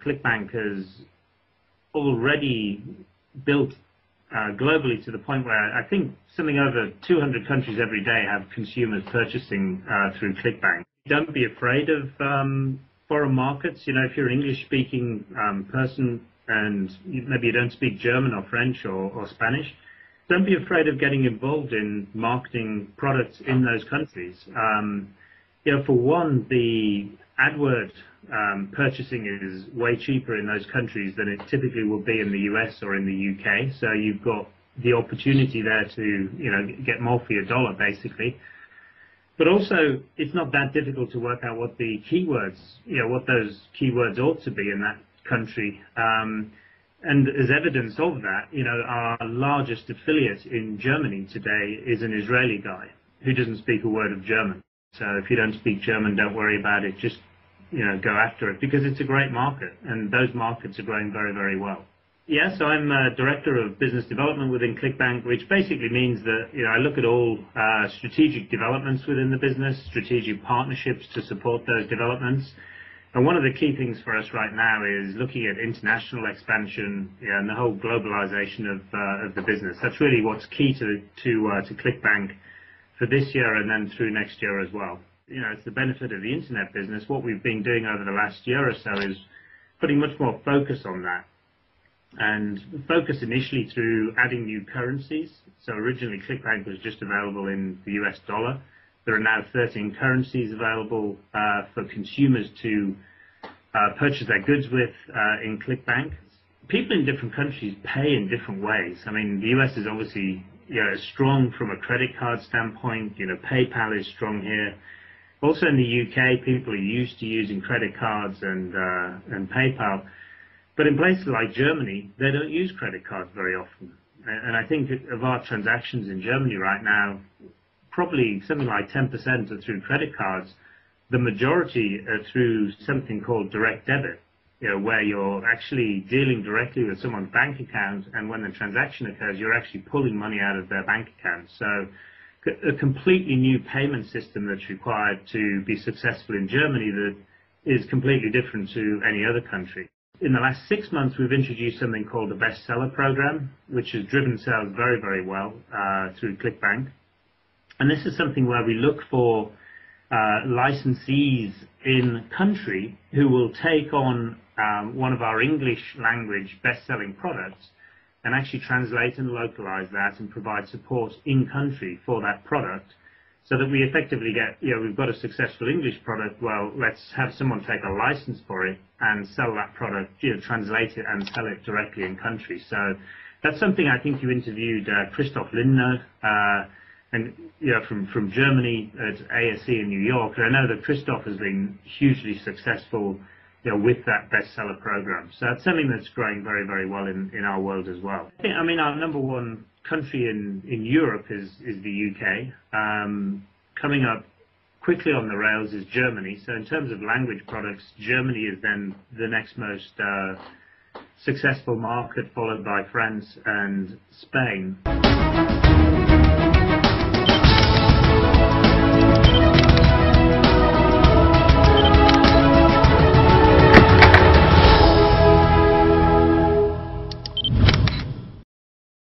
ClickBank has already built globally to the point where I think something over 200 countries every day have consumers purchasing through ClickBank. Don't be afraid of foreign markets. You know, if you're an English-speaking person and maybe you don't speak German or French or Spanish, don't be afraid of getting involved in marketing products in those countries. You know, for one, the AdWord purchasing is way cheaper in those countries than it typically will be in the US or in the UK. So you've got the opportunity there to, you know, get more for your dollar, basically. But also, it's not that difficult to work out what the keywords, you know, what those keywords ought to be in that country. And as evidence of that, you know, our largest affiliate in Germany today is an Israeli guy who doesn't speak a word of German. So if you don't speak German, don't worry about it. Just, you know, go after it because it's a great market and those markets are growing very, very well. Yeah, so I'm Director of Business Development within ClickBank, which basically means that, you know, I look at all strategic developments within the business, strategic partnerships to support those developments. And one of the key things for us right now is looking at international expansion, yeah, and the whole globalization of the business. That's really what's key to ClickBank for this year and then through next year as well. You know, it's the benefit of the internet business. What we've been doing over the last year or so is putting much more focus on that. And focus initially through adding new currencies. So originally ClickBank was just available in the US dollar. There are now 13 currencies available for consumers to purchase their goods with in ClickBank. People in different countries pay in different ways. I mean, the US is obviously, you know, strong from a credit card standpoint. You know, PayPal is strong here. Also in the UK, people are used to using credit cards and PayPal. But in places like Germany, they don't use credit cards very often. And I think of our transactions in Germany right now, probably something like 10% are through credit cards. The majority are through something called direct debit, you know, where you're actually dealing directly with someone's bank account, and when the transaction occurs, you're actually pulling money out of their bank account. So a completely new payment system that's required to be successful in Germany that is completely different to any other country. In the last 6 months, we've introduced something called the bestseller program, which has driven sales very, very well through ClickBank. And this is something where we look for licensees in country who will take on one of our English language best-selling products and actually translate and localize that and provide support in country for that product, so that we effectively get, you know, we've got a successful English product, well, let's have someone take a license for it and sell that product, you know, translate it and sell it directly in country. So that's something I think you interviewed Christoph Lindner, and, you know, from Germany at ASE in New York. And I know that Christoph has been hugely successful, you know, with that bestseller program. So that's something that's growing very, very well in our world as well. I mean, our number one country in Europe is the UK. Coming up quickly on the rails is Germany. So in terms of language products, Germany is then the next most successful market, followed by France and Spain.